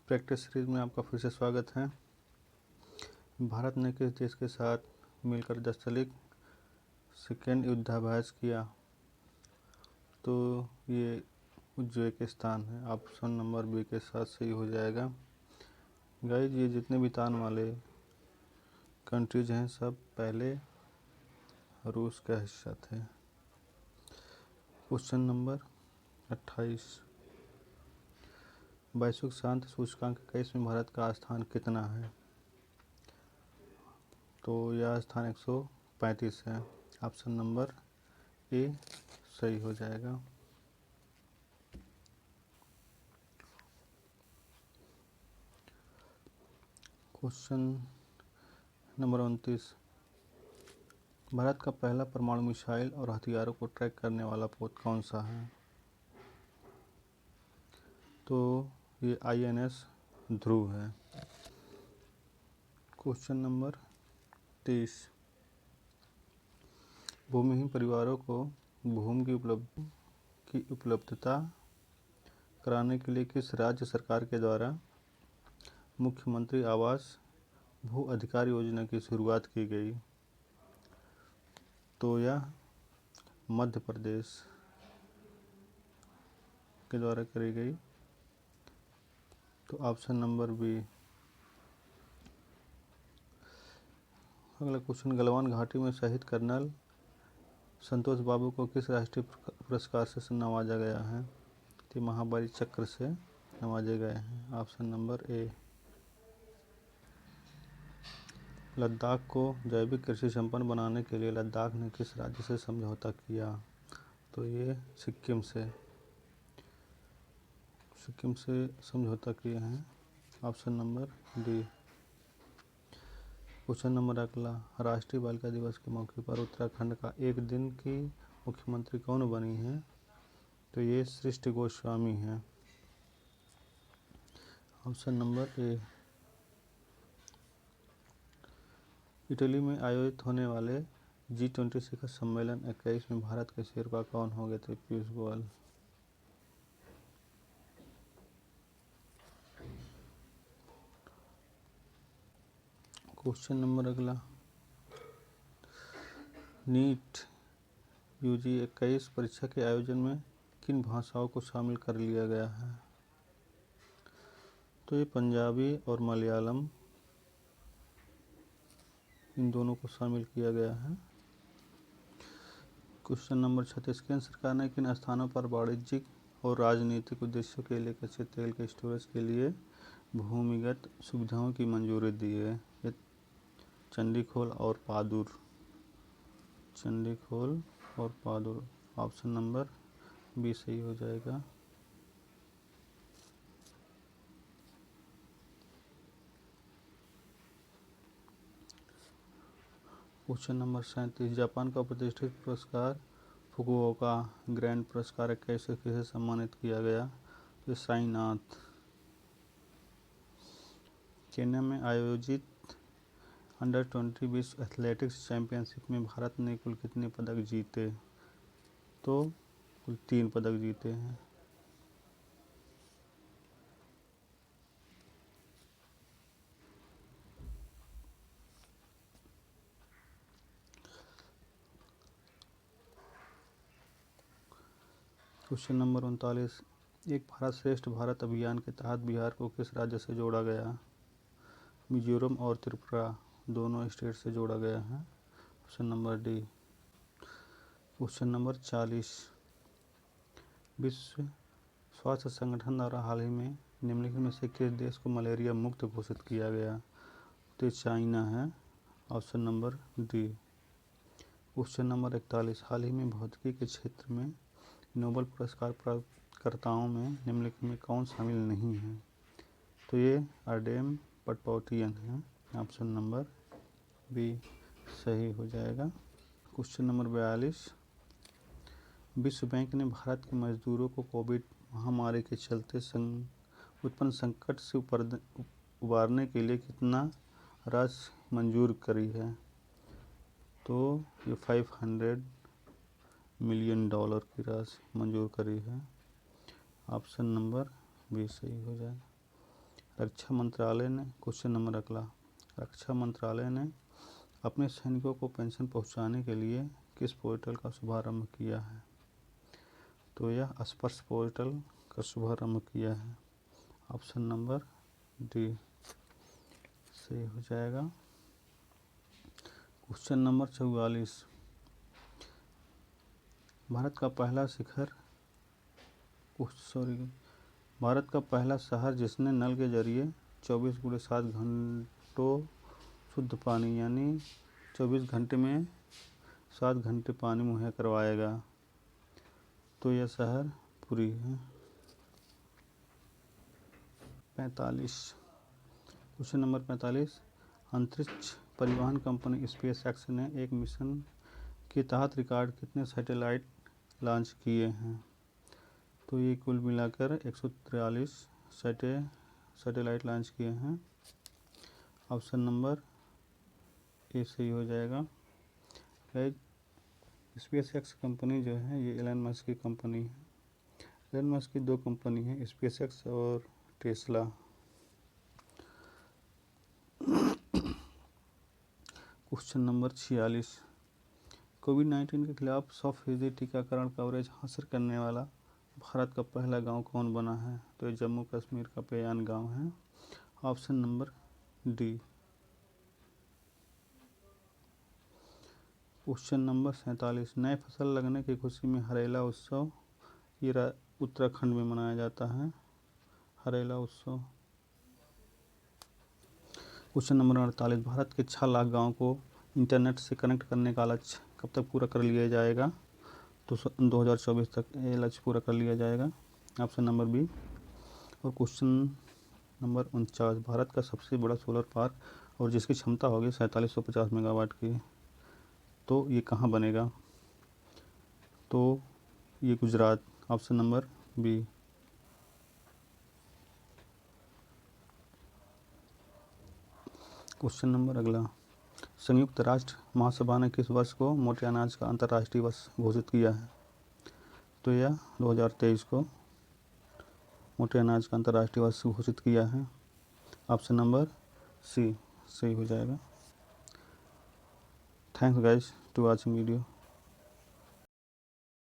Practice series में आपका फिर से स्वागत है। भारत ने किस देश के साथ मिलकर दस्तलिक सेकेंड युद्धाभ्यास किया? तो ये उज्बेकिस्तान है। ऑप्शन नंबर बी के साथ सही हो जाएगा। गाइज, ये जितने भी तान वाले कंट्रीज हैं सब पहले रूस का हिस्सा थे। क्वेश्चन नंबर 28, वैश्विक शांति सूचकांक 21 में भारत का स्थान कितना है? तो यह स्थान 135 है। ऑप्शन नंबर ए सही हो जाएगा। क्वेश्चन नंबर 29, भारत का पहला परमाणु मिसाइल और हथियारों को ट्रैक करने वाला पोत कौन सा है? तो ये INS ध्रुव है। क्वेश्चन नंबर 30, भूमिहीन परिवारों को भूमि की उपलब्धता कराने के लिए किस राज्य सरकार के द्वारा मुख्यमंत्री आवास भू अधिकार योजना की शुरुआत की गई? तो यह मध्य प्रदेश के द्वारा करी गई। तो ऑप्शन नंबर बी। अगला क्वेश्चन, गलवान घाटी में शहीद कर्नल संतोष बाबू को किस राष्ट्रीय पुरस्कार से नवाजा गया है? तो महावीर चक्र से नवाजे गए हैं। Option number A. लद्दाख को जैविक कृषि संपन्न बनाने के लिए लद्दाख ने किस राज्य से समझौता किया? तो ये सिक्किम से समझौता किए हैं। Option number D. Question number अगला, राष्ट्रीय बालिका दिवस के मौके पर उत्तराखंड का एक दिन की मुख्यमंत्री कौन बनी है? तो ये सृष्टि गोस्वामी है। Option number A. इटली में आयोजित होने वाले G20 शिखर सम्मेलन 21 में भारत के शेरपा कौन होंगे? तो पीयूष गोयल। क्वेश्चन नंबर अगला, नीट UG 21 परीक्षा के आयोजन में किन भाषाओं को शामिल कर लिया गया है? तो ये पंजाबी और मलयालम, इन दोनों को शामिल किया गया है। क्वेश्चन नंबर 36, केंद्र सरकार ने किन स्थानों पर वाणिज्यिक और राजनीतिक उद्देश्यों के लिए कच्चे तेल के स्टोरेज के लिए भूमिगत सुविधाओं की मंजूरी दी है? ये चंडीखोल और पादुर। ऑप्शन नंबर बी सही हो जाएगा। क्वेश्चन नंबर 37, जापान का प्रतिष्ठित पुरस्कार फुकुओका ग्रैंड पुरस्कार 21 से किसे सम्मानित किया गया? तो साईनाथ। केन्या में आयोजित अंडर-20 विश्व एथलेटिक्स चैंपियनशिप में भारत ने कुल कितने पदक जीते? तो कुल 3 पदक जीते हैं। क्वेश्चन नंबर 39, एक भारत श्रेष्ठ भारत अभियान के तहत बिहार को किस राज्य से जोड़ा गया? मिजोरम और त्रिपुरा दोनों स्टेट से जोड़ा गया है। Option number D. Question number 40, विश्व स्वास्थ्य संगठन द्वारा हाल ही में निम्नलिखित में से किस देश को मलेरिया मुक्त घोषित किया गया? तो चाइना है। Option number D. Question number 41, हाल ही में भौतिकी के क्षेत्र में नोबेल पुरस्कार प्राप्तकर्ताओं में निम्नलिखित में कौन शामिल नहीं है? तो ये आर्डेम पटपौटियन है। ऑप्शन नंबर बी सही हो जाएगा। क्वेश्चन नंबर 42, विश्व बैंक ने भारत के मजदूरों को कोविड महामारी के चलते उत्पन्न संकट से उबारने के लिए कितना राशि मंजूर करी है? तो ये $500 मिलियन की राशि मंजूर करी है। ऑप्शन नंबर बी सही हो जाएगा। रक्षा मंत्रालय ने क्वेश्चन नंबर अगला, रक्षा मंत्रालय ने अपने सैनिकों को पेंशन पहुंचाने के लिए किस पोर्टल का शुभारंभ किया है? तो यह स्पर्श पोर्टल का शुभारंभ किया है। ऑप्शन नंबर डी सही हो जाएगा। क्वेश्चन नंबर 44, भारत का पहला शहर जिसने नल के जरिए 24/7 घंटों शुद्ध पानी यानी 24 घंटे में 7 घंटे पानी मुहैया करवाएगा, तो यह शहर पुरी है। क्वेश्चन नंबर 45, अंतरिक्ष परिवहन कंपनी स्पेस एक्स ने एक मिशन के तहत रिकॉर्ड कितने सैटेलाइट लॉन्च किए हैं? तो ये कुल मिलाकर 143 सैटेलाइट लॉन्च किए हैं। ऑप्शन नंबर ए सही हो जाएगा। स्पेस एक्स कंपनी जो है ये एलन मस्क की कंपनी है। एलन मस्क की 2 कंपनी है, स्पेस एक्स और टेस्ला। क्वेश्चन नंबर 46, कोविड-19 के खिलाफ 100% टीकाकरण कवरेज हासिल करने वाला भारत का पहला गांव कौन बना है? तो ये जम्मू कश्मीर का पेयान गांव है। Option number D. Question number 47, नए फसल लगने की खुशी में हरेला उत्सव ये उत्तराखंड में मनाया जाता है, हरेला उत्सव। क्वेश्चन नंबर 48, भारत के 6 लाख गाँव को इंटरनेट से कनेक्ट करने का लक्ष्य कब तक पूरा कर लिया जाएगा? तो 2024 तक ये लक्ष्य पूरा कर लिया जाएगा। Option number B. और क्वेश्चन नंबर 49, भारत का सबसे बड़ा सोलर पार्क और जिसकी क्षमता होगी 4750 मेगावाट की, तो ये कहाँ बनेगा? तो ये Gujarat. Option number B. Question number अगला, संयुक्त राष्ट्र महासभा ने किस वर्ष को मोटे अनाज का अंतर्राष्ट्रीय वर्ष घोषित किया है? तो यह 2023 को मोटे अनाज का अंतर्राष्ट्रीय वर्ष घोषित किया है। ऑप्शन नंबर सी सही हो जाएगा। Thanks guys to watching video.